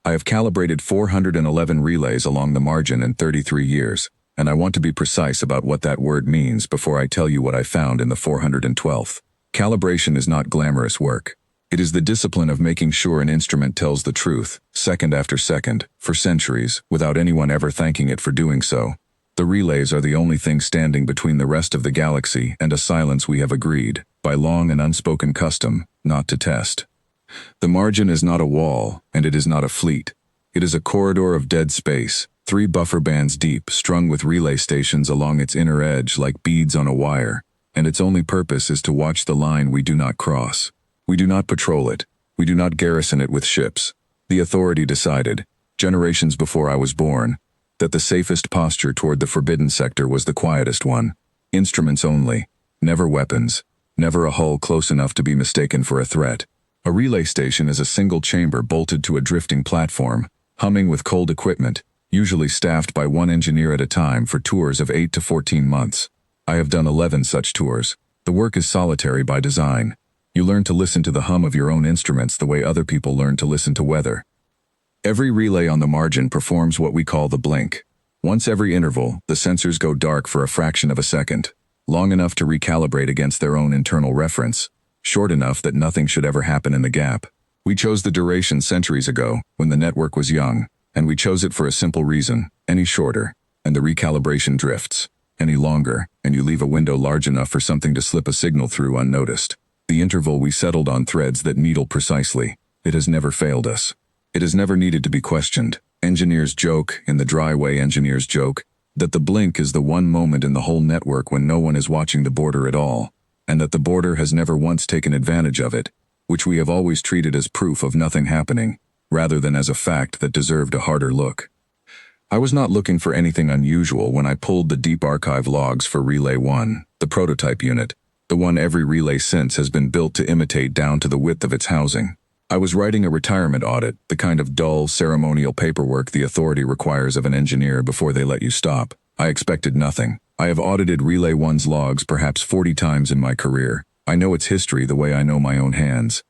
I have calibrated 411 relays along the margin in 33 years, and I want to be precise about what that word means before I tell you what I found in the 412th. Calibration is not glamorous work. It is the discipline of making sure an instrument tells the truth, second after second, for centuries, without anyone ever thanking it for doing so. The relays are the only thing standing between the rest of the galaxy and a silence we have agreed, by long and unspoken custom, not to test. The margin is not a wall, and it is not a fleet. It is a corridor of dead space, 3 buffer bands deep, strung with relay stations along its inner edge like beads on a wire, and its only purpose is to watch the line we do not cross. We do not patrol it. We do not garrison it with ships. The authority decided, generations before I was born, that the safest posture toward the forbidden sector was the quietest one. Instruments only, never weapons, never a hull close enough to be mistaken for a threat. A relay station is a single chamber bolted to a drifting platform, humming with cold equipment, usually staffed by 1 engineer at a time for tours of 8 to 14 months. I have done 11 such tours. The work is solitary by design. You learn to listen to the hum of your own instruments the way other people learn to listen to weather. Every relay on the margin performs what we call the blink. Once every interval, the sensors go dark for a fraction of a second, long enough to recalibrate against their own internal reference, short enough that nothing should ever happen in the gap. We chose the duration centuries ago, when the network was young, and we chose it for a simple reason: any shorter, and the recalibration drifts; any longer, and you leave a window large enough for something to slip a signal through unnoticed. The interval we settled on threads that needle precisely. It has never failed us. It has never needed to be questioned. Engineers joke, in the dry way engineers joke, that the blink is the one moment in the whole network when no one is watching the border at all, and that the border has never once taken advantage of it, which we have always treated as proof of nothing happening, rather than as a fact that deserved a harder look. I was not looking for anything unusual when I pulled the deep archive logs for Relay 1, the prototype unit, the one every relay since has been built to imitate down to the width of its housing. I was writing a retirement audit, the kind of dull, ceremonial paperwork the authority requires of an engineer before they let you stop. I expected nothing. I have audited Relay 1's logs perhaps 40 times in my career. I know its history the way I know my own hands.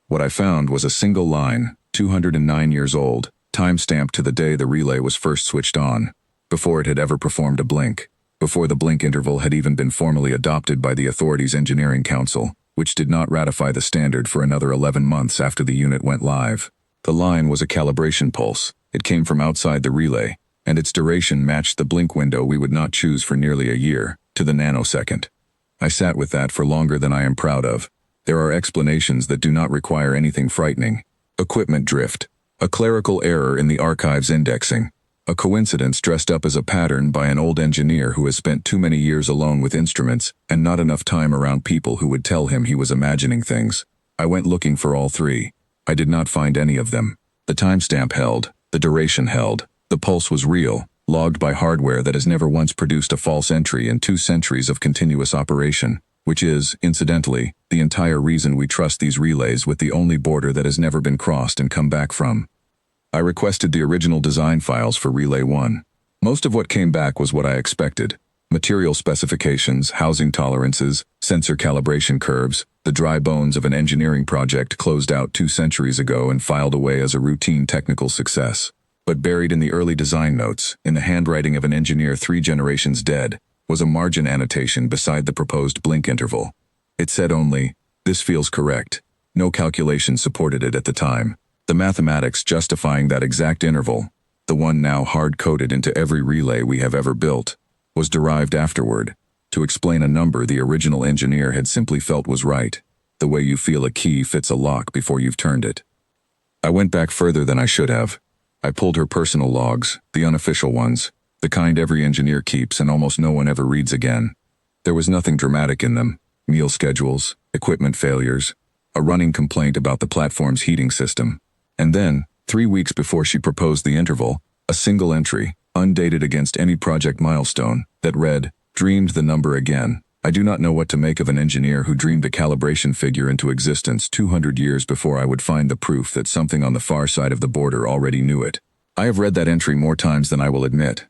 What I found was a single line, 209 years old, time-stamped to the day the relay was first switched on, before it had ever performed a blink, before the blink interval had even been formally adopted by the authority's engineering council, which did not ratify the standard for another 11 months after the unit went live. The line was a calibration pulse. It came from outside the relay, and its duration matched the blink window we would not choose for nearly a year, to the nanosecond. I sat with that for longer than I am proud of. There are explanations that do not require anything frightening. Equipment drift, a clerical error in the archive's indexing, a coincidence dressed up as a pattern by an old engineer who has spent too many years alone with instruments and not enough time around people who would tell him he was imagining things. I went looking for all 3. I did not find any of them. The timestamp held, the duration held, the pulse was real, logged by hardware that has never once produced a false entry in 2 centuries of continuous operation, which is, incidentally, the entire reason we trust these relays with the only border that has never been crossed and come back from. I requested the original design files for Relay 1. Most of what came back was what I expected. Material specifications, housing tolerances, sensor calibration curves, the dry bones of an engineering project closed out 2 centuries ago and filed away as a routine technical success. But buried in the early design notes, in the handwriting of an engineer 3 generations dead, was a margin annotation beside the proposed blink interval. It said only, "This feels correct." No calculation supported it at the time. The mathematics justifying that exact interval, the one now hard-coded into every relay we have ever built, was derived afterward, to explain a number the original engineer had simply felt was right, the way you feel a key fits a lock before you've turned it. I went back further than I should have. I pulled her personal logs, the unofficial ones, the kind every engineer keeps and almost no one ever reads again. There was nothing dramatic in them: meal schedules, equipment failures, a running complaint about the platform's heating system. And then, 3 weeks before she proposed the interval, a single entry, undated against any project milestone, that read, "Dreamed the number again." I do not know what to make of an engineer who dreamed a calibration figure into existence 200 years before I would find the proof that something on the far side of the border already knew it. I have read that entry more times than I will admit.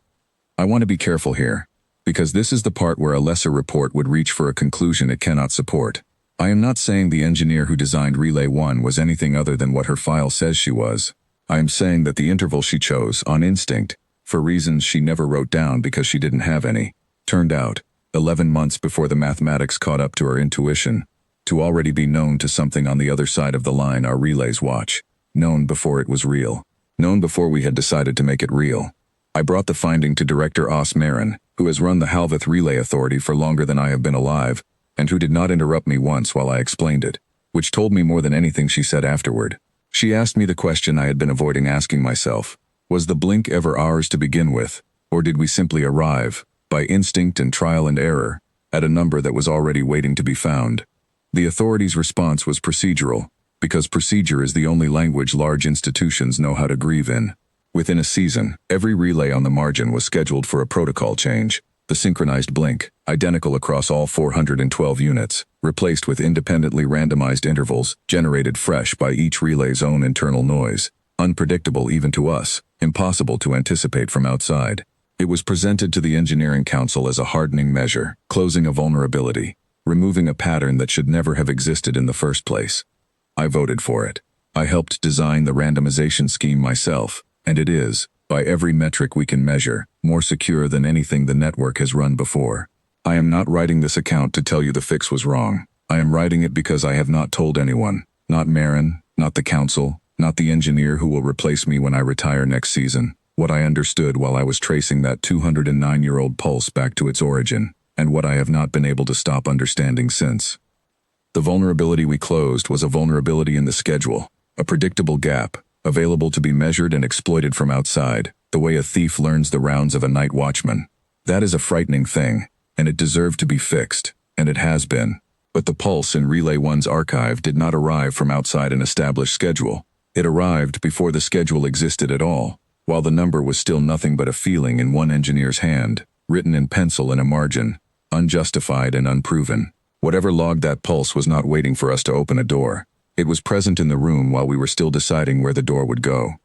I want to be careful here, because this is the part where a lesser report would reach for a conclusion it cannot support. I am not saying the engineer who designed Relay 1 was anything other than what her file says she was. I am saying that the interval she chose, on instinct, for reasons she never wrote down because she didn't have any, turned out, 11 months before the mathematics caught up to her intuition, to already be known to something on the other side of the line our relays watch, known before it was real, known before we had decided to make it real. I brought the finding to Director Os Marin, who has run the Halveth Relay Authority for longer than I have been alive, and who did not interrupt me once while I explained it, which told me more than anything she said afterward. She asked me the question I had been avoiding asking myself. Was the blink ever ours to begin with, or did we simply arrive, by instinct and trial and error, at a number that was already waiting to be found? The authority's response was procedural, because procedure is the only language large institutions know how to grieve in. Within a season, every relay on the margin was scheduled for a protocol change, the synchronized blink, identical across all 412 units, replaced with independently randomized intervals generated fresh by each relay's own internal noise, unpredictable even to us, impossible to anticipate from outside. It was presented to the Engineering Council as a hardening measure, closing a vulnerability, removing a pattern that should never have existed in the first place. I voted for it. I helped design the randomization scheme myself, and it is, by every metric we can measure, more secure than anything the network has run before. I am not writing this account to tell you the fix was wrong. I am writing it because I have not told anyone, not Marin, not the council, not the engineer who will replace me when I retire next season, what I understood while I was tracing that 209-year-old pulse back to its origin, and what I have not been able to stop understanding since. The vulnerability we closed was a vulnerability in the schedule, a predictable gap, available to be measured and exploited from outside, the way a thief learns the rounds of a night watchman. That is a frightening thing, and it deserved to be fixed, and it has been. But the pulse in Relay 1's archive did not arrive from outside an established schedule. It arrived before the schedule existed at all, while the number was still nothing but a feeling in one engineer's hand, written in pencil in a margin, unjustified and unproven. Whatever logged that pulse was not waiting for us to open a door. It was present in the room while we were still deciding where the door would go.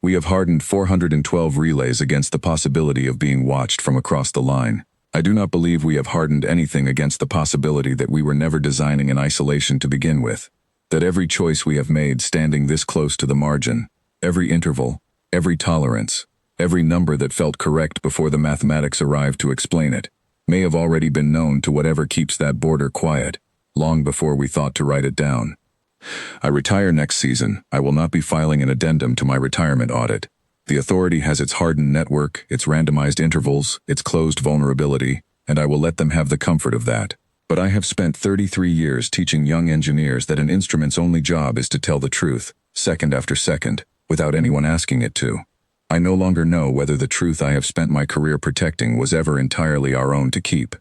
We have hardened 412 relays against the possibility of being watched from across the line. I do not believe we have hardened anything against the possibility that we were never designing in isolation to begin with. That every choice we have made standing this close to the margin, every interval, every tolerance, every number that felt correct before the mathematics arrived to explain it, may have already been known to whatever keeps that border quiet, long before we thought to write it down. I retire next season. I will not be filing an addendum to my retirement audit. The authority has its hardened network, its randomized intervals, its closed vulnerability, and I will let them have the comfort of that. But I have spent 33 years teaching young engineers that an instrument's only job is to tell the truth, second after second, without anyone asking it to. I no longer know whether the truth I have spent my career protecting was ever entirely our own to keep.